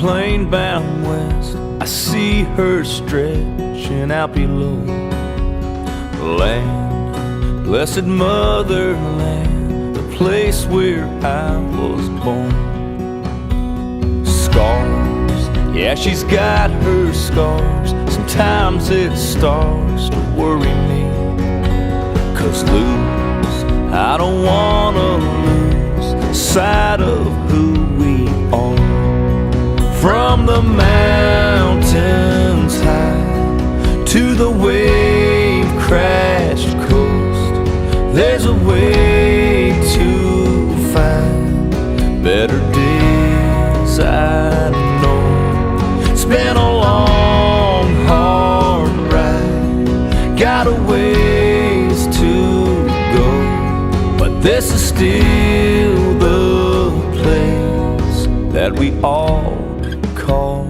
plane bound west, I see her stretching out below. Land, blessed motherland, the place where I was born. Scars, yeah, she's got her scars. Sometimes it starts to worry me, 'cause lose, I don't wanna lose sight of who we are. From the mountains high to the wave-crashed coast, there's a way to find better days, I know. It's been a long, hard ride, got a ways to go, but this is still the place that we all call